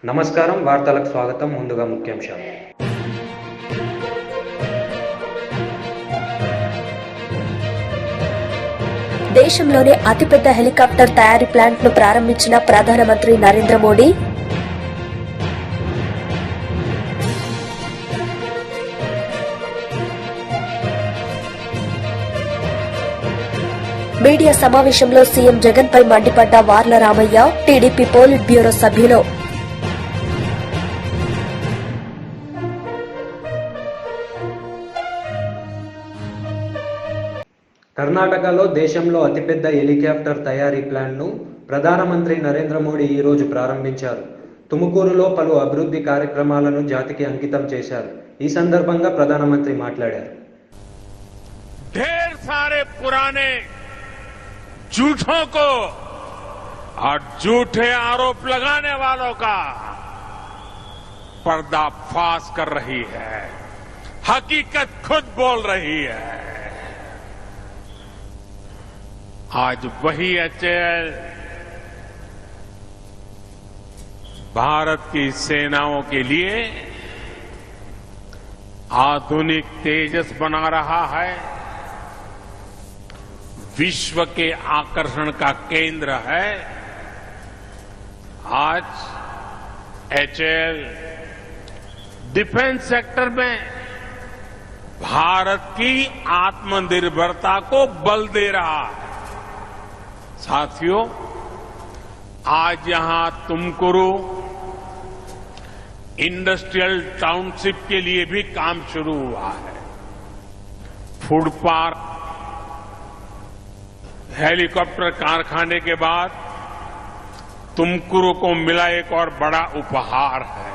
నమస్కారం వార్తలకు స్వాగతం. ముందుగా ముఖ్యాంశాలు. దేశంలోనే అతిపెద్ద హెలికాప్టర్ తయారీ ప్లాంట్ ను ప్రారంభించిన ప్రధానమంత్రి నరేంద్ర మోడీ. మీడియా సమావేశంలో సీఎం జగన్ పై మండిపడ్డ వార్ల రామయ్య. టీడీపీ పోలిట్ బ్యూరో సభ్యులు. కర్ణాటకలో దేశంలో అతిపెద్ద హెలికాప్టర్ తయారీ ప్లాంట్ను ప్రధానమంత్రి నరేంద్ర మోడీ ఈ రోజు ప్రారంభించారు. తుముకూరులో పలు అభివృద్ధి కార్యక్రమాలను జాతికి అంకితం చేశారు. ఈ సందర్భంగా ప్రధానమంత్రి మాట్లాడారు. ढेर सारे पुराने झूठों को और झूठे आरोप लगाने वालों का पर्दाफाश कर रही है। हकीकत खुद बोल रही है। आज वही एचएएल भारत की सेनाओं के लिए आधुनिक तेजस बना रहा है। विश्व के आकर्षण का केंद्र है। आज एचएएल डिफेंस सेक्टर में भारत की आत्मनिर्भरता को बल दे रहा है। साथियों, आज यहां तुमकुरू इंडस्ट्रियल टाउनशिप के लिए भी काम शुरू हुआ है। फूड पार्क, हेलीकॉप्टर कारखाने के बाद तुमकुरू को मिला एक और बड़ा उपहार है।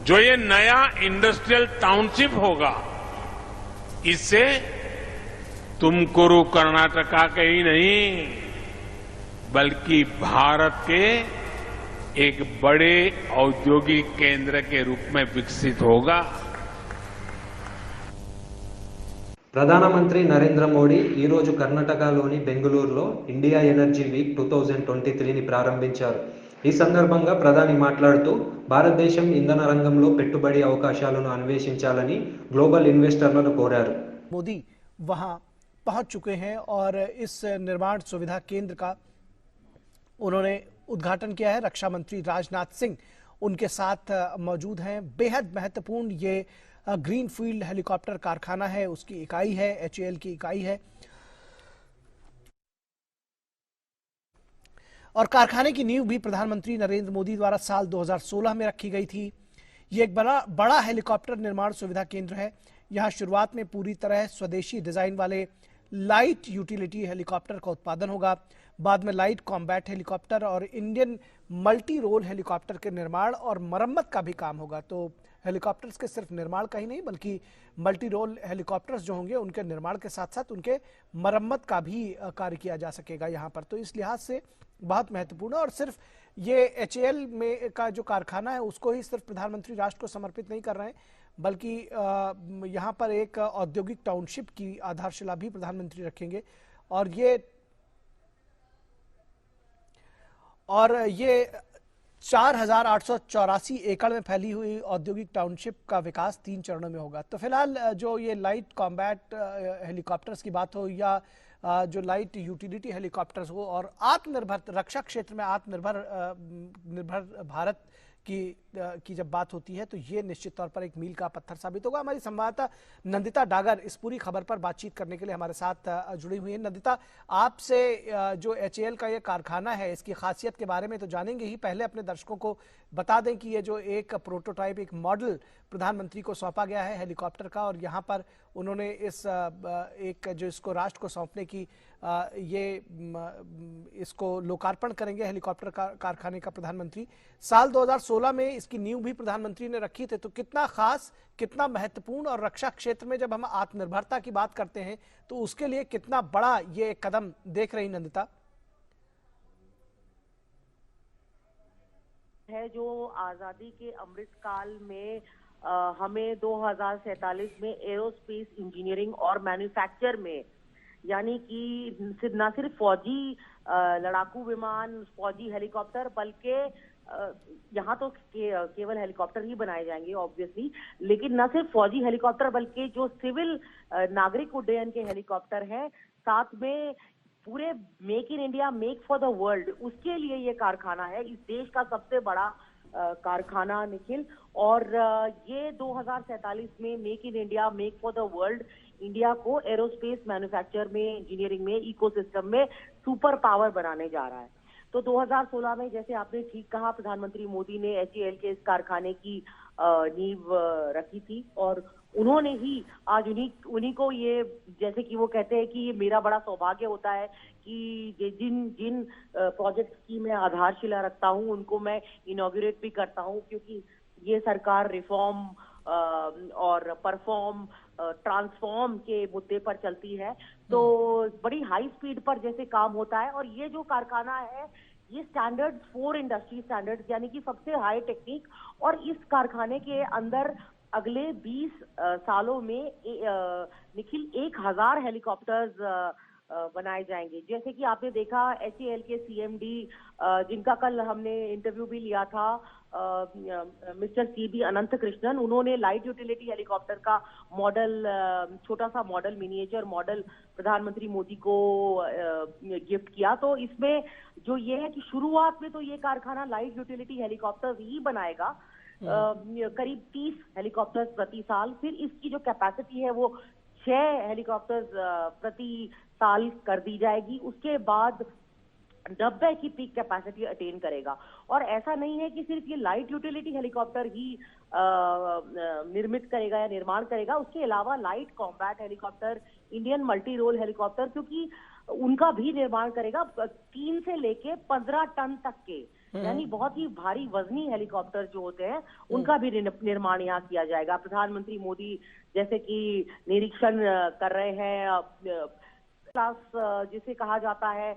जो ये नया इंडस्ट्रियल टाउनशिप होगा, इससे तुमकुरू कर्नाटका के ही नहीं बल्कि भारत के एक बड़े औद्योगिक केंद्र के रूप में विकसित होगा। ప్రధానమంత్రి నరేంద్ర మోడీ ఈ రోజు కర్ణాటకలోని బెంగళూరులో ఇండియా ఎనర్జీ వీక్ 2023ని ప్రారంభించారు. ఈ సందర్భంగా ప్రధాని మాట్లాడుతూ భారతదేశం ఇంధన రంగంలో పెట్టుబడి అవకాశాలను అన్వేషించాలని గ్లోబల్ ఇన్వెస్టర్లను కోరారు. मोदी वहां पहुंच चुके हैं और इस निर्माण सुविधा केंद्र का उन्होंने उद्घाटन किया है। रक्षा मंत्री राजनाथ सिंह उनके साथ मौजूद हैं। बेहद महत्वपूर्ण ये ग्रीन फील्ड हेलीकॉप्टर कारखाना है, उसकी इकाई है, एचएएल की इकाई है। और कारखाने की नींव भी प्रधानमंत्री नरेंद्र मोदी द्वारा साल 2016 में रखी गई थी। ये एक बड़ा हेलीकॉप्टर निर्माण सुविधा केंद्र है। यहां शुरुआत में पूरी तरह स्वदेशी डिजाइन वाले लाइट यूटिलिटी हेलीकॉप्टर का उत्पादन होगा। बाद में लाइट कॉम्बैट हेलीकॉप्टर और इंडियन मल्टी रोल हेलीकॉप्टर के निर्माण और मरम्मत का भी काम होगा। तो हेलीकॉप्टर्स के सिर्फ निर्माण का ही नहीं बल्कि मल्टी रोल हेलीकॉप्टर्स जो होंगे उनके निर्माण के साथ साथ उनके मरम्मत का भी कार्य किया जा सकेगा यहाँ पर। तो इस लिहाज से बहुत महत्वपूर्ण है। और सिर्फ ये एचएएल में का जो कारखाना है उसको ही सिर्फ प्रधानमंत्री राष्ट्र को समर्पित नहीं कर रहे हैं बल्कि यहाँ पर एक औद्योगिक टाउनशिप की आधारशिला भी प्रधानमंत्री रखेंगे। और ये 4,884 एकड़ में फैली हुई औद्योगिक टाउनशिप का विकास 3 चरणों में होगा। तो फिलहाल जो ये लाइट कॉम्बैट हेलीकॉप्टर्स की बात हो या जो लाइट यूटिलिटी हेलीकॉप्टर्स हो और आत्मनिर्भर रक्षा क्षेत्र में निर्भर भारत की जब बात होती है तो ये निश्चित तौर पर एक मील का पत्थर साबित होगा। हमारी संवाददाता नंदिता डागर इस पूरी खबर पर बातचीत करने के लिए हमारे साथ जुड़ी हुई है। नंदिता, आपसे जो एचएएल का ये कारखाना है इसकी खासियत के बारे में तो जानेंगे ही, पहले अपने दर्शकों को बता दें कि ये जो एक प्रोटोटाइप, एक मॉडल प्रधानमंत्री को सौंपा गया है हेलीकॉप्टर का और यहाँ पर उन्होंने एक जो इसको राष्ट्र को सौंपने की इसको लोकार्पण करेंगे हेलीकॉप्टर कारखाने का प्रधानमंत्री। साल 2016 में इसकी नींव भी प्रधानमंत्री ने रखी थी। तो कितना खास, कितना महत्वपूर्ण और रक्षा क्षेत्र में जब हम आत्मनिर्भरता की बात करते हैं तो उसके लिए कितना बड़ा ये कदम देख रही नंदिता? है जो आजादी के अमृत काल में हमें 2047 में एरोस्पेस इंजीनियरिंग और मैन्युफैक्चर में, यानी कि न सिर्फ फौजी लड़ाकू विमान, फौजी हेलीकॉप्टर, बल्कि यहाँ तो केवल हेलीकॉप्टर ही बनाए जाएंगे ऑब्वियसली, लेकिन न सिर्फ फौजी हेलीकॉप्टर बल्कि जो सिविल नागरिक उड्डयन के हेलीकॉप्टर हैं, साथ में पूरे make in India make for the world, उसके लिए ये कारखाना है, इस देश का सबसे बड़ा कारखाना निखिल। और ये 2047 में make in India make for the world India को एरोस्पेस मैन्युफैक्चर में, इंजीनियरिंग में, इकोसिस्टम में सुपर पावर बनाने जा रहा है। तो 2016 में जैसे आपने ठीक कहा, प्रधानमंत्री मोदी ने HAL के इस कारखाने की नींव रखी थी और उन्होंने ही आज उन्हीं को ये, जैसे कि वो कहते हैं कि ये मेरा बड़ा सौभाग्य होता है कि जिन प्रोजेक्ट्स की मैं आधारशिला रखता हूं उनको मैं इनॉग्रेट भी करता हूं, क्योंकि ये सरकार रिफॉर्म और परफॉर्म ट्रांसफॉर्म के मुद्दे पर चलती है। तो बड़ी हाई स्पीड पर जैसे काम होता है। और ये जो कारखाना है ये स्टैंडर्ड 4 इंडस्ट्री स्टैंडर्ड्स यानी कि सबसे हाई टेक्निक, और इस कारखाने के अंदर अगले 20 सालों में निखिल 1000 हेलीकॉप्टर्स बनाए जाएंगे। जैसे कि आपने देखा HAL के CMD जिनका कल हमने इंटरव्यू भी लिया था, मिस्टर CB अनंत कृष्णन, उन्होंने लाइट यूटिलिटी हेलीकॉप्टर का मॉडल, छोटा सा मॉडल, मिनिएचर मॉडल प्रधानमंत्री मोदी को गिफ्ट किया। तो इसमें जो ये है कि शुरुआत में तो ये कारखाना लाइट यूटिलिटी हेलीकॉप्टर ही बनाएगा, करीब 30 हेलीकॉप्टर्स प्रति साल। फिर इसकी जो कैपेसिटी है वो 6 हेलीकॉप्टर्स प्रति साल कर दी जाएगी। उसके बाद 90 की पीक कैपेसिटी अटेन करेगा। और ऐसा नहीं है कि सिर्फ ये लाइट यूटिलिटी हेलीकॉप्टर ही निर्मित करेगा या निर्माण करेगा, उसके अलावा light combat helicopter, Indian multi role helicopter, क्योंकि उनका भी निर्माण करेगा 3 से लेके 15 टन तक के, यानी बहुत ही भारी वजनी हेलीकॉप्टर जो होते हैं उनका भी निर्माण यहाँ किया जाएगा। प्रधानमंत्री मोदी जैसे कि निरीक्षण कर रहे हैं, क्लास जिसे कहा जाता है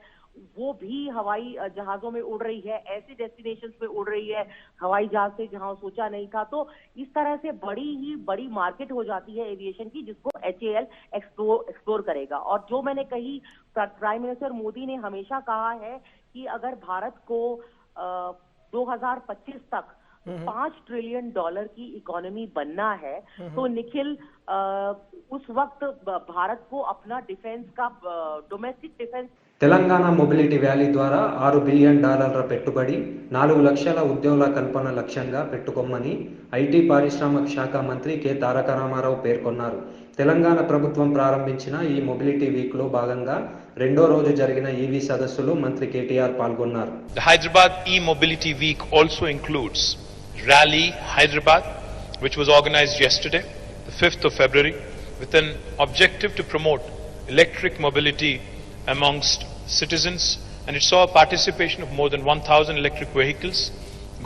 वो भी हवाई जहाजों में उड़ रही है, ऐसे डेस्टिनेशंस पे उड़ रही है हवाई जहाज से जहां सोचा नहीं था। तो इस तरह से बड़ी मार्केट हो जाती है एविएशन की, जिसको HAL एक्सप्लोर करेगा। और जो मैंने कही, प्राइम मिनिस्टर मोदी ने हमेशा कहा है कि अगर भारत को 2025 तक $5 ट्रिलियन की इकोनॉमी बनना है तो निखिल उस वक्त भारत को अपना डिफेंस का, domestic defence. Telangana mobility valley ద్వారా $6 బిలియన్ పెట్టుబడి, 4 లక్షల ఉద్యోగాల కల్పన లక్ష్యంగా పెట్టుకోమని ఐటీ పారిశ్రామిక శాఖ మంత్రి కె తారక రామారావు పేర్కొన్నారు. తెలంగాణ ప్రభుత్వం ప్రారంభించిన ఈ మొబిలిటీ వీక్లో భాగంగా రెండో రోజు జరిగిన ఈవీ సదస్సులో మంత్రి కేటీఆర్ పాల్గొన్నారు. The Hyderabad e-mobility week also includes Rally Hyderabad, which was organized yesterday, the 5th of February, with an objective to promote electric mobility amongst citizens, and it saw a participation of more than 1,000 electric vehicles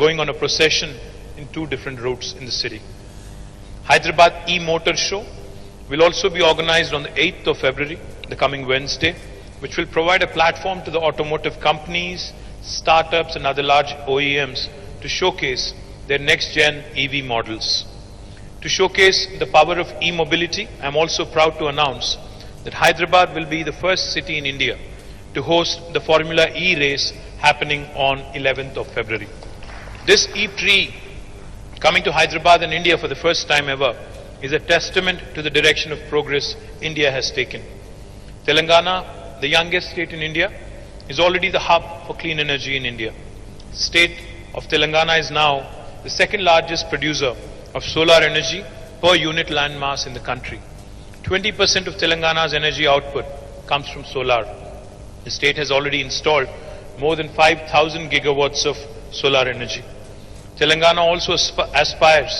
going on a procession in 2 different routes in the city. Hyderabad e-motor show will also be organized on the 8th of February, the coming Wednesday, which will provide a platform to the automotive companies, startups and other large OEMs to showcase their next-gen EV models. To showcase the power of e-mobility, I am also proud to announce that Hyderabad will be the first city in India to host the Formula E race happening on 11th of February. This e-tree coming to Hyderabad and India for the first time ever is a testament to the direction of progress India has taken. Telangana, the youngest state in India, is already the hub for clean energy in India. The state of Telangana is now the second largest producer of solar energy per unit land mass in the country. 20% of Telangana's energy output comes from solar. The state has already installed more than 5,000 gigawatts of solar energy. Telangana also aspires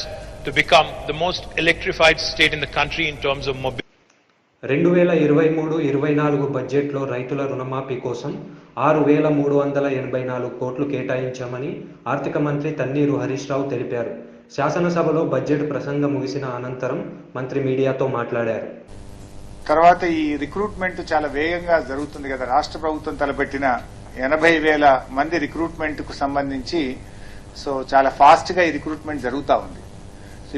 to become the most electrified state in the country in terms of mobility. 2023-24 బడ్జెట్లో రైతుల రుణమాఫీ కోసం 6,384 కోట్లు కేటాయించామని ఆర్థిక మంత్రి తన్నీరు హరీష్ రావు తెలిపారు. శాసనసభలో budget ప్రసంగం ముగిసిన అనంతరం మంత్రి మీడియాతో మాట్లాడారు. తర్వాత ఈ రిక్రూట్మెంట్ చాలా వేగంగా జరుగుతుంది కదా. రాష్ట్ర ప్రభుత్వం తలపెట్టిన 80,000 మంది రిక్రూట్మెంట్ కు సంబంధించి చాలా ఫాస్ట్ గా ఈ రిక్రూట్మెంట్ జరుగుతా ఉంది.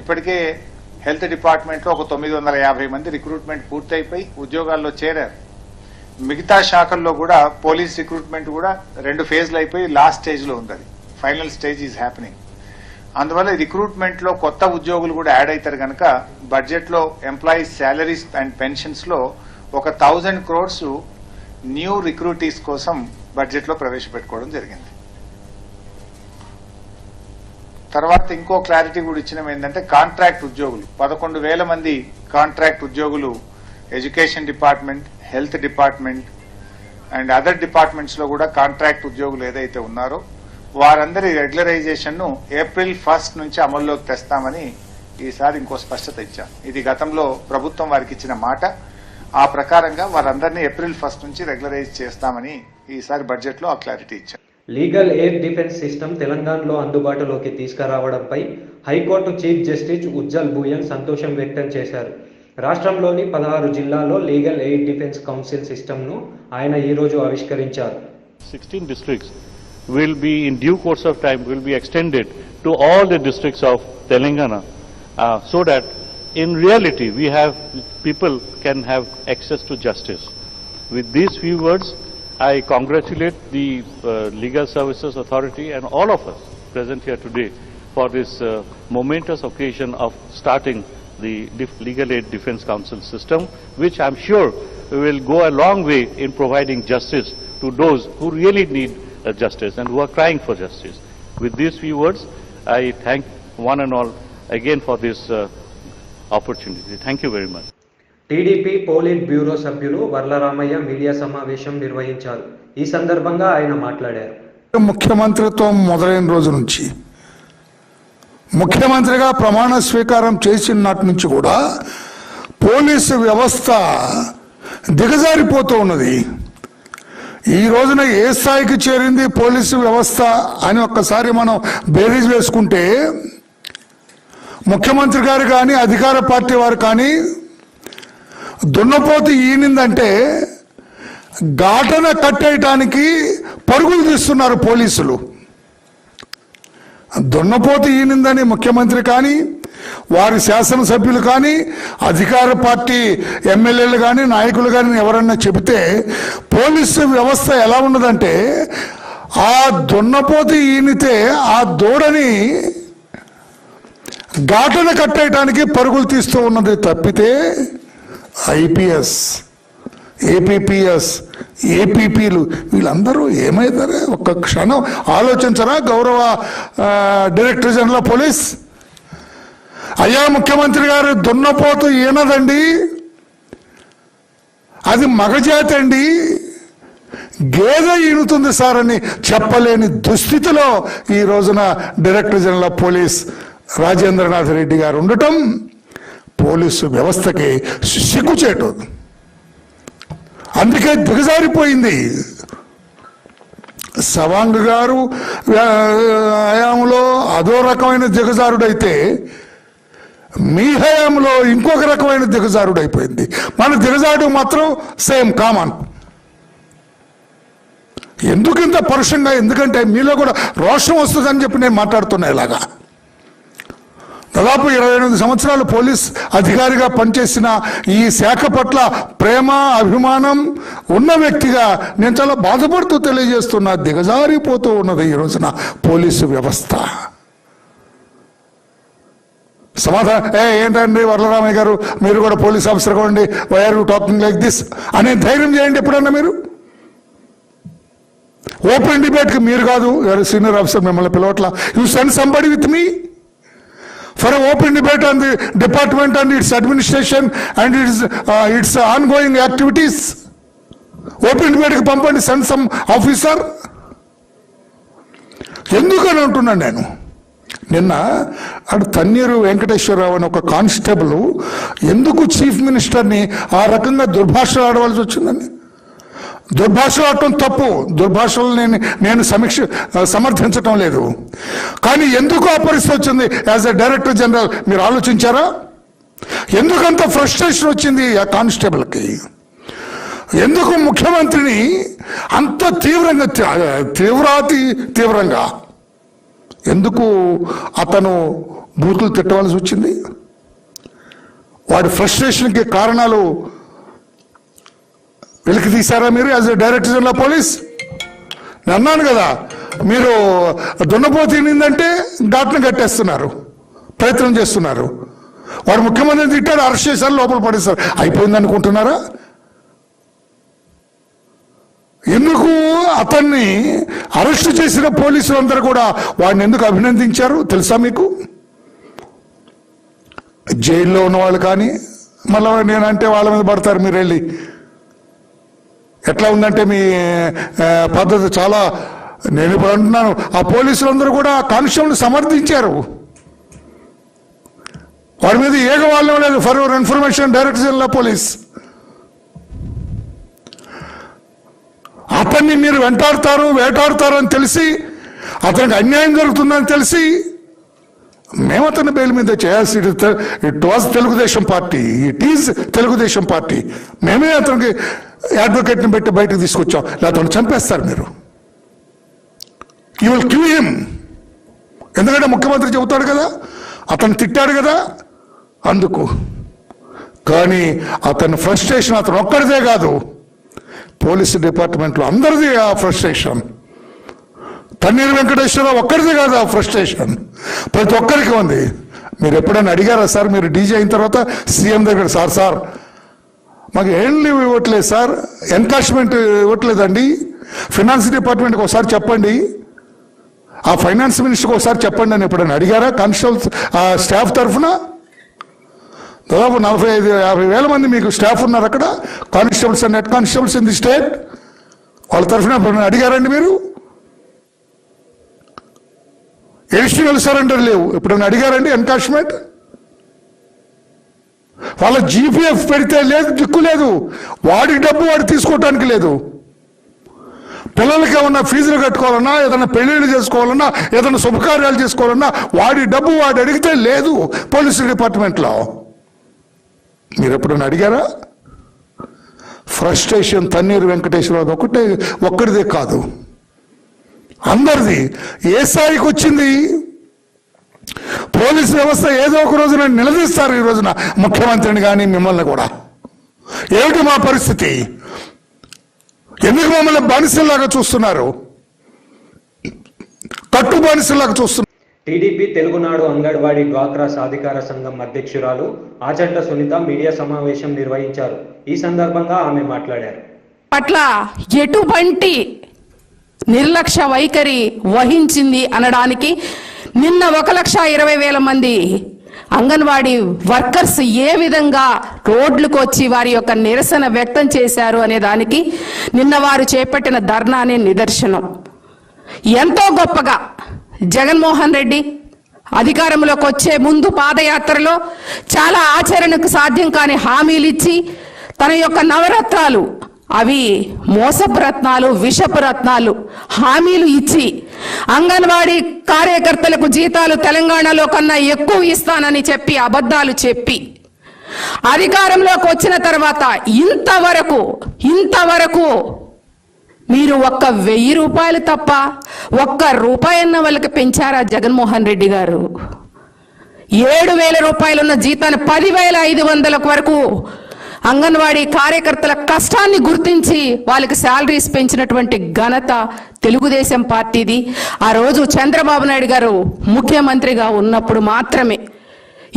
ఇప్పటికే హెల్త్ డిపార్ట్మెంట్ లో ఒక 950 మంది రిక్రూట్మెంట్ పూర్తయిపోయి ఉద్యోగాల్లో చేరారు. మిగతా శాఖల్లో కూడా పోలీస్ రిక్రూట్మెంట్ కూడా 2 ఫేజ్లు అయిపోయి లాస్ట్ స్టేజ్ లో ఉంది. Final stage is happening. అందువల్ల రిక్రూట్మెంట్ లో కొత్త ఉద్యోగులు కూడా యాడ్ అవుతారు కనుక బడ్జెట్ లో ఎంప్లాయీస్ శాలరీస్ అండ్ పెన్షన్స్ లో ఒక 1000 crores న్యూ రిక్రూటీస్ కోసం బడ్జెట్ లో ప్రవేశపెట్టుకోవడం జరిగింది. తర్వాత ఇంకో క్లారిటీ కూడా ఇచ్చినాం ఏంటంటే కాంట్రాక్ట్ ఉద్యోగులు 11,000 మంది కాంట్రాక్ట్ ఉద్యోగులు education department, health department and other departments లో కూడా కాంట్రాక్ట్ ఉద్యోగులు ఏదైతే ఉన్నారో వారందరి రెగ్యులరైజేషన్ ను April 1 నుంచి అమల్లోకి తెస్తామని ఈసారి ఇంకో స్పష్టత ఇచ్చాం. ఇది గతంలో ప్రభుత్వం వారికి ఇచ్చిన మాట. ఆ ప్రకారంగా వారందరినీ April 1 నుంచి రెగ్యులరైజ్ చేస్తామని ఈసారి బడ్జెట్ లో ఆ క్లారిటీ ఇచ్చాం. లీగల్ ఎయిర్ డిఫెన్స్ సిస్టమ్ తెలంగాణలో అందుబాటులోకి తీసుకురావడంపై high court chief justice Ujjal Bhuyan సంతోషం వ్యక్తం చేశారు. రాష్ట్రంలోని 16 జిల్లాల్లో లీగల్ ఎయిర్ డిఫెన్స్ కౌన్సిల్ సిస్టమ్ను ఆయన ఈరోజు ఆవిష్కరించారు. 16 districts will be in due course of time will be extended to all the districts of Telangana so that in reality we have people can have access to justice. With these few words, I congratulate the Legal Services Authority and all of us present here today for this momentous occasion of starting the Legal Aid Defence Council system, which I'm sure will go a long way in providing justice to those who really need justice and who are crying for justice. With these few words, I thank one and all again for this opportunity. Thank you very much. TDP polit bureau సభ్యులు Varla Ramaiah media సమావేశం నిర్వహించారు. ఈ సందర్భంగా ఆయన మాట్లాడారు. ముఖ్యమంత్రిత్వం మొదలైన రోజు నుంచి ముఖ్యమంత్రిగా ప్రమాణ స్వీకారం చేసిన నాటి నుంచి కూడా పోలీసు వ్యవస్థ దిగజారిపోతూ ఉన్నది. ఈ రోజున ఏ స్థాయికి చేరింది పోలీసు వ్యవస్థ అని ఒక్కసారి మనం బేరీజ్ వేసుకుంటే ముఖ్యమంత్రి గారు కానీ అధికార పార్టీ వారు కానీ దున్నపోతు ఈనిందంటే ఘాటన కట్టేయటానికి పరుగులు తీస్తున్నారు పోలీసులు. దున్నపోతు ఈనిందని ముఖ్యమంత్రి కానీ వారి శాసనసభ్యులు కానీ అధికార పార్టీ ఎమ్మెల్యేలు కానీ నాయకులు కానీ ఎవరన్నా చెబితే పోలీసు వ్యవస్థ ఎలా ఉన్నదంటే ఆ దున్నపోతు ఈనితే ఆ దూడని ఘాటన కట్టేయటానికి పరుగులు తీస్తూ ఉన్నది తప్పితే ఐపీఎస్, ఏపీపీఎస్, ఏపీపీలు వీళ్ళందరూ ఏమవుతారే ఒక్క క్షణం ఆలోచించరా గౌరవ డైరెక్టర్ జనరల్ ఆఫ్ పోలీస్? అయ్యా ముఖ్యమంత్రి గారు దున్నపోతు ఈనదండి, అది మగజాతి అండి, గేదె ఈనుతుంది సార్ అని చెప్పలేని దుస్థితిలో ఈ రోజున director general of police Rajendranath Reddy గారు ఉండటం పోలీసు వ్యవస్థకి సిగ్గుచేటు. అందుకే దిగజారిపోయింది. సవాంగ్ గారు హయాంలో అదో రకమైన దిగజారుడైతే మీ హయాంలో ఇంకొక రకమైన దిగజారుడైపోయింది. మన దిగజారు మాత్రం సేమ్ కామన్. ఎందుకు ఇంత పరుషంగా? ఎందుకంటే మీలో కూడా రోషం వస్తుందని చెప్పి నేను మాట్లాడుతున్నా. ఇలాగా దాదాపు 28 సంవత్సరాలు పోలీస్ అధికారిగా పనిచేసిన ఈ శాఖ పట్ల ప్రేమ అభిమానం ఉన్న వ్యక్తిగా నేను చాలా బాధపడుతూ తెలియజేస్తున్నా. దిగజారిపోతూ ఉన్నది ఈ రోజున పోలీసు వ్యవస్థ. సమాధానం ఏంటండి వర్లరామయ్య గారు, మీరు కూడా పోలీస్ ఆఫీసర్ కావండి, why are you talking like this అనే ధైర్యం చేయండి ఎప్పుడన్నా మీరు. ఓపెన్ డిబేట్కి మీరు కాదు, సీనియర్ ఆఫీసర్ మిమ్మల్ని పిలవట్లా. You send somebody with me for an open debate on the department and its administration and its ongoing activities. Open debate ki pampandi, send some officer. ఎందుకని అంటున్నాను నేను. నిన్న అటు తన్నీరు వెంకటేశ్వరరావు అని ఒక కానిస్టేబుల్ ఎందుకు చీఫ్ మినిస్టర్ని ఆ రకంగా దుర్భాషలు ఆడవలసి వచ్చిందని. దుర్భాషలు ఆడటం తప్పు, దుర్భాషలు నేను సమర్థించటం లేదు. కానీ ఎందుకు ఆ పరిస్థితి వచ్చింది యాజ్ ఎ డైరెక్టర్ జనరల్ మీరు ఆలోచించారా? ఎందుకంత ఫ్రస్ట్రేషన్ వచ్చింది ఆ కానిస్టేబుల్కి? ఎందుకు ముఖ్యమంత్రిని అంత తీవ్రంగా ఎందుకు అతను బూతులు తిట్టవలసి వచ్చింది? వాడి ఫ్రస్ట్రేషన్కి కారణాలు వెలికి తీశారా మీరు as a director general of police? నేను అన్నాను కదా, మీరు దున్నపోతు తినిందంటే ఘాట్ను కట్టేస్తున్నారు, ప్రయత్నం చేస్తున్నారు. వాడు ముఖ్యమంత్రిని తిట్టాడు, అరెస్ట్ చేశారు, లోపల పడేశారు. అయిపోయింది అనుకుంటున్నారా? ఎందుకు అతన్ని అరెస్ట్ చేసిన పోలీసులు అందరూ కూడా వాడిని ఎందుకు అభినందించారు తెలుసా మీకు? జైల్లో ఉన్న వాళ్ళు కానీ మళ్ళీ నేనంటే వాళ్ళ మీద పడతారు. మీరు వెళ్ళి ఎట్లా ఉందంటే మీ పద్ధతి చాలా, నేను ఇప్పుడు అంటున్నాను, ఆ పోలీసులందరూ కూడా కానిస్టేబుల్ సమర్థించారు. వాడి మీద ఏక వాళ్ళం లేదు. For your information, director general of police. అతన్ని మీరు వేటాడతారు అని తెలిసి, అతనికి అన్యాయం జరుగుతుందని తెలిసి మేము అతన్ని బెయిల్ మీద చేయాల్సి, it was Telugu Desam party, it is Telugu Desam party. మేమే అతనికి అడ్వకేట్ని పెట్టి బయటకు తీసుకొచ్చాం. లేకపోతే చంపేస్తారు మీరు. You will kill him. ఎందుకంటే ముఖ్యమంత్రి చెబుతాడు కదా, అతను తిట్టాడు కదా, అందుకు. కానీ అతని ఫ్రస్ట్రేషన్ అతను ఒక్కడిదే కాదు, పోలీసు డిపార్ట్మెంట్లో అందరిది ఆ ఫ్రస్ట్రేషన్. తన్నీరు వెంకటేశ్వరరావు ఒక్కరిది కాదు ఆ ఫ్రస్ట్రేషన్, ప్రతి ఒక్కరికి ఉంది. మీరు ఎప్పుడైనా అడిగారా సార్? మీరు డీజీ అయిన తర్వాత సీఎం దగ్గర, సార్ మాకు ఏం లీవ్ ఇవ్వట్లేదు సార్, ఎన్కాష్మెంట్ ఇవ్వట్లేదండి, ఫైనాన్స్ డిపార్ట్మెంట్కి ఒకసారి చెప్పండి, ఆ ఫైనాన్స్ మినిస్టర్కి ఒకసారి చెప్పండి అని ఎప్పుడైనా అడిగారా? కానిస్టేబుల్స్ స్టాఫ్ తరఫున దాదాపు 45-50 వేల మంది మీకు స్టాఫ్ ఉన్నారు అక్కడ, constables and head constables in the state. వాళ్ళ తరఫున ఎప్పుడైనా అడిగారండి మీరు? ఎడిషనల్ సరెండర్ లేవు, ఎప్పుడైనా అడిగారండి ఎన్కాష్మెంట్? వాళ్ళ జీపీఎఫ్ పెడితే లేదు, దిక్కు లేదు, వాడి డబ్బు వాడు తీసుకోవటానికి లేదు. పిల్లలకి ఏమన్నా ఫీజులు కట్టుకోవాలన్నా, ఏదైనా పెళ్లిళ్ళు చేసుకోవాలన్నా, ఏదైనా శుభకార్యాలు చేసుకోవాలన్నా వాడి డబ్బు వాడు అడిగితే లేదు పోలీసు డిపార్ట్మెంట్లో. మీరు ఎప్పుడైనా అడిగారా? ఫ్రస్ట్రేషన్ తన్నీరు వెంకటేశ్వరరావు ఒక్కడిదే కాదు, అందరిది. ఏ స్థాయికి వచ్చింది? పోలీసు వ్యవస్థ ఏదో ఒక రోజున నిలదీస్తారు. ఈ రోజున ముఖ్యమంత్రిని కానీ మిమ్మల్ని కూడా. ఏమిటి మా పరిస్థితి? ఎందుకు మమ్మల్ని బానిసల్లాగా చూస్తున్నారు? కట్టు బానిసల్లాగా చూస్తున్నారు. టీడీపీ తెలుగునాడు అంగన్వాడీ డ్వాక్రా సాధికార సంఘం అధ్యక్షురాలు ఆచంట సునీత మీడియా సమావేశం నిర్వహించారు. ఈ సందర్భంగా ఆమె మాట్లాడారు. పట్ల ఎటువంటి నిర్లక్ష్య వైఖరి వహించింది అనడానికి నిన్న 1,20,000 మంది అంగన్వాడీ వర్కర్స్ ఏ విధంగా రోడ్లకు వచ్చి వారి యొక్క నిరసన వ్యక్తం చేశారు అనే దానికి నిన్న వారు చేపట్టిన ధర్నానే నిదర్శనం. ఎంతో గొప్పగా జగన్మోహన్ రెడ్డి అధికారంలోకి వచ్చే ముందు పాదయాత్రలో చాలా ఆచరణకు సాధ్యం కాని హామీలు ఇచ్చి తన యొక్క నవరత్నాలు, అవి మోసపు రత్నాలు, విషపు రత్నాలు హామీలు ఇచ్చి అంగన్వాడీ కార్యకర్తలకు జీతాలు తెలంగాణలో కన్నా ఎక్కువ ఇస్తానని చెప్పి అబద్ధాలు చెప్పి అధికారంలోకి వచ్చిన తర్వాత ఇంతవరకు మీరు ఒక్క 1,000 రూపాయలు తప్ప ఒక్క రూపాయన్న వాళ్ళకి పెంచారా జగన్మోహన్ రెడ్డి గారు? 7,000 రూపాయలున్న జీతాన్ని 10,500 వరకు అంగన్వాడీ కార్యకర్తల కష్టాన్ని గుర్తించి వాళ్ళకి శాలరీస్ పెంచినటువంటి ఘనత తెలుగుదేశం పార్టీది. ఆ రోజు చంద్రబాబు నాయుడు గారు ముఖ్యమంత్రిగా ఉన్నప్పుడు మాత్రమే.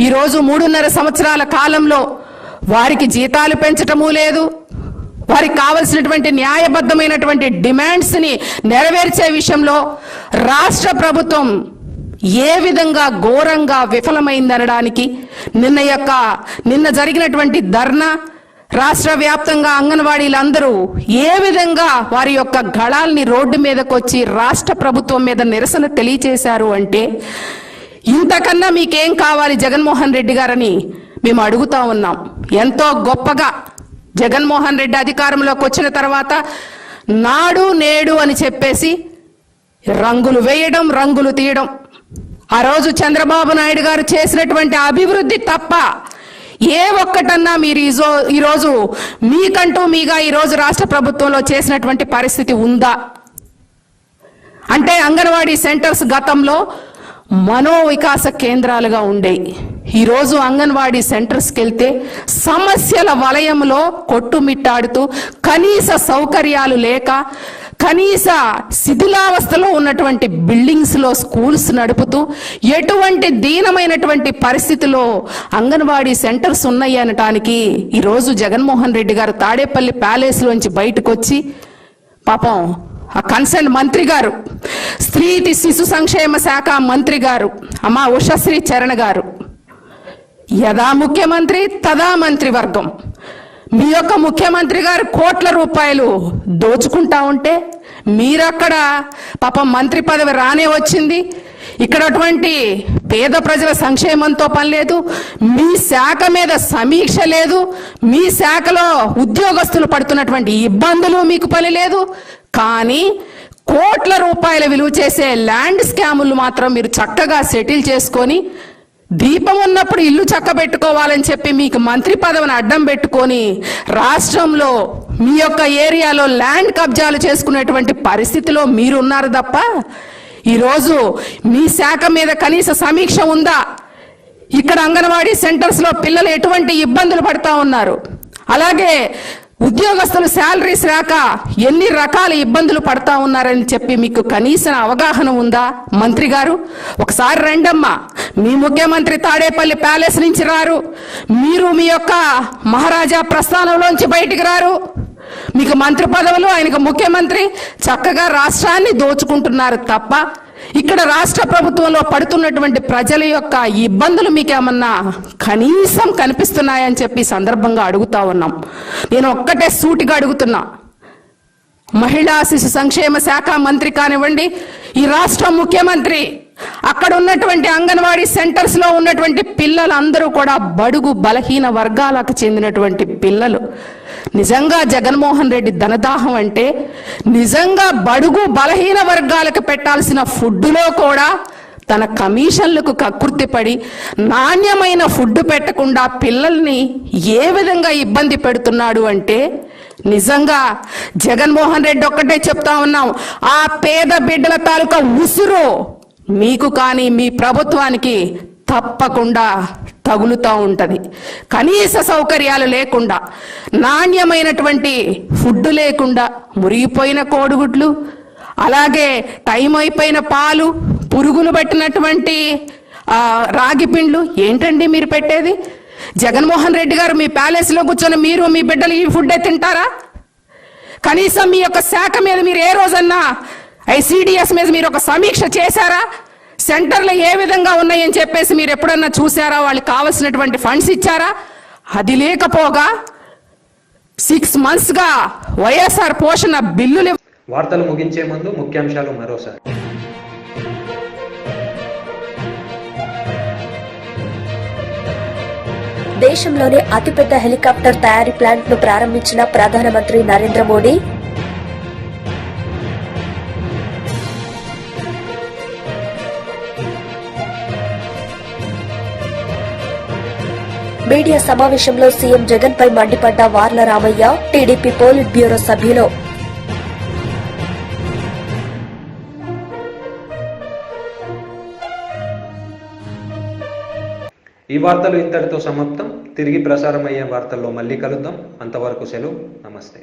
ఈరోజు 3.5 సంవత్సరాల కాలంలో వారికి జీతాలు పెంచటమూ లేదు, వారికి కావలసినటువంటి న్యాయబద్ధమైనటువంటి డిమాండ్స్ ని నెరవేర్చే విషయంలో రాష్ట్ర ప్రభుత్వం ఏ విధంగా ఘోరంగా విఫలమైందనడానికి నిన్న జరిగినటువంటి ధర్నా, రాష్ట్ర వ్యాప్తంగా అంగన్వాడీలందరూ ఏ విధంగా వారి యొక్క గళాల్ని రోడ్డు మీదకి వచ్చి రాష్ట్ర ప్రభుత్వం మీద నిరసన తెలియచేశారు అంటే, ఇంతకన్నా మీకేం కావాలి జగన్మోహన్ రెడ్డి గారని మేము అడుగుతా ఉన్నాం. ఎంతో గొప్పగా జగన్మోహన్ రెడ్డి అధికారంలోకి వచ్చిన తర్వాత నాడు నేడు అని చెప్పేసి రంగులు వేయడం, రంగులు తీయడం. ఆ రోజు చంద్రబాబు నాయుడు గారు చేసినటువంటి అభివృద్ధి తప్ప ఏ ఒక్కటన్నా మీరు ఈరోజు మీకంటూ మీగా ఈరోజు రాష్ట్ర ప్రభుత్వంలో చేసినటువంటి పరిస్థితి ఉందా అంటే, అంగన్వాడీ సెంటర్స్ గతంలో మనోవికాస కేంద్రాలుగా ఉండేవి. ఈరోజు అంగన్వాడీ సెంటర్స్కి వెళ్తే సమస్యల వలయంలో కొట్టుమిట్టాడుతూ, కనీస సౌకర్యాలు లేక కనీస శిథిలావస్థలో ఉన్నటువంటి బిల్డింగ్స్లో స్కూల్స్ నడుపుతూ ఎటువంటి దీనమైనటువంటి పరిస్థితిలో అంగన్వాడీ సెంటర్స్ ఉన్నాయి అనటానికి ఈరోజు జగన్మోహన్ రెడ్డి గారు తాడేపల్లి ప్యాలెస్లోంచి బయటకు వచ్చి పాపం ఆ కన్సర్న్ మంత్రి గారు, స్త్రీ శిశు సంక్షేమ శాఖ మంత్రి గారు అమ్మా ఉషశ్రీ చరణ్ గారు, యదా ముఖ్యమంత్రి తదా మంత్రివర్గం, మీ యొక్క ముఖ్యమంత్రి గారు కోట్ల రూపాయలు దోచుకుంటా ఉంటే మీరక్కడ పాపం మంత్రి పదవి రానే వచ్చింది. ఇక్కడ అటువంటి పేద ప్రజల సంక్షేమంతో పని లేదు, మీ శాఖ మీద సమీక్ష లేదు, మీ శాఖలో ఉద్యోగస్తులు పడుతున్నటువంటి ఇబ్బందులు మీకు పని లేదు. కానీ కోట్ల రూపాయల విలువ చేసే ల్యాండ్ స్కాములు మాత్రం మీరు చక్కగా సెటిల్ చేసుకొని దీపం ఉన్నప్పుడు ఇల్లు చక్కబెట్టుకోవాలని చెప్పి మీకు మంత్రి పదవిని అడ్డం పెట్టుకొని రాష్ట్రంలో మీ యొక్క ఏరియాలో ల్యాండ్ కబ్జాలు చేసుకునేటువంటి పరిస్థితిలో మీరున్నారు తప్ప ఈరోజు మీ శాఖ మీద కనీస సమీక్ష ఉందా? ఇక్కడ అంగన్వాడీ సెంటర్స్ లో పిల్లలు ఎటువంటి ఇబ్బందులు పడతా ఉన్నారు, అలాగే ఉద్యోగస్తులు శాలరీస్ రాక ఎన్ని రకాల ఇబ్బందులు పడతా ఉన్నారని చెప్పి మీకు కనీస అవగాహన ఉందా? మంత్రి గారు ఒకసారి రండమ్మా, మీ ముఖ్యమంత్రి తాడేపల్లి ప్యాలెస్ నుంచి రారు, మీరు మీ యొక్క మహారాజా ప్రస్థానంలోంచి బయటికి రారు, మీకు మంత్రి పదవులు, ఆయనకు ముఖ్యమంత్రి, చక్కగా రాష్ట్రాన్ని దోచుకుంటున్నారు తప్ప ఇక్కడ రాష్ట్ర ప్రభుత్వంలో పడుతున్నటువంటి ప్రజల యొక్క ఇబ్బందులు మీకేమన్నా కనీసం కనిపిస్తున్నాయని చెప్పి సందర్భంగా అడుగుతా ఉన్నాం. నేను ఒక్కటే సూటిగా అడుగుతున్నా, మహిళా శిశు సంక్షేమ శాఖ మంత్రి కానివ్వండి, ఈ రాష్ట్ర ముఖ్యమంత్రి, అక్కడ ఉన్నటువంటి అంగన్వాడీ సెంటర్స్ లో ఉన్నటువంటి పిల్లలందరూ కూడా బడుగు బలహీన వర్గాలకు చెందినటువంటి పిల్లలు. నిజంగా జగన్మోహన్ రెడ్డి ధనదాహం అంటే నిజంగా బడుగు బలహీన వర్గాలకు పెట్టాల్సిన ఫుడ్లో కూడా తన కమిషన్లకు కక్కుర్తిపడి నాణ్యమైన ఫుడ్ పెట్టకుండా పిల్లల్ని ఏ విధంగా ఇబ్బంది పెడుతున్నాడు అంటే నిజంగా జగన్మోహన్ రెడ్డి ఒక్కటే చెప్తా ఉన్నాం, ఆ పేద బిడ్డల తాలూకా ఉసురు మీకు కానీ మీ ప్రభుత్వానికి తప్పకుండా తగులుతూ ఉంటది. కనీస సౌకర్యాలు లేకుండా, నాణ్యమైనటువంటి ఫుడ్ లేకుండా, మురిగిపోయిన కోడిగుడ్లు, అలాగే టైం అయిపోయిన పాలు, పురుగులు పట్టినటువంటి రాగి పిండ్లు ఏంటండి మీరు పెట్టేది? జగన్మోహన్ రెడ్డి గారు మీ ప్యాలెస్లో కూర్చొని మీరు మీ బిడ్డలు ఈ ఫుడ్డే తింటారా? కనీసం మీ యొక్క శాఖ మీద మీరు ఏ రోజన్నా ఐసిడిఎస్ మీద మీరు ఒక సమీక్ష చేశారా? సెంటర్లు ఏ విధంగా ఉన్నాయని చెప్పేసి మీరు ఎప్పుడన్నా చూసారా? వాళ్ళకి కావాల్సినటువంటి ఫండ్స్ ఇచ్చారా? అది లేకపోగా 6 months గా వైఎస్ఆర్ పోషణ బిల్లులు. వార్తలు ముగించే ముందు ముఖ్యాంశాలు మరోసారి. దేశంలోనే అతిపెద్ద హెలికాప్టర్ తయారీ ప్లాంట్ ను ప్రారంభించిన ప్రధానమంత్రి నరేంద్ర మోడీ. మీడియా సమావేశంలో సీఎం జగన్ పై మండిపడ్డ వార్ల రామయ్య, టీడీపీ పోలిట్ బ్యూరో సభ్యులు. ఈ వార్తలు ఇంతటితో సమాప్తం. తిరిగి ప్రసారమయ్యే వార్తల్లో మళ్ళీ కలుద్దాం. అంతవరకు సెలవు. నమస్తే.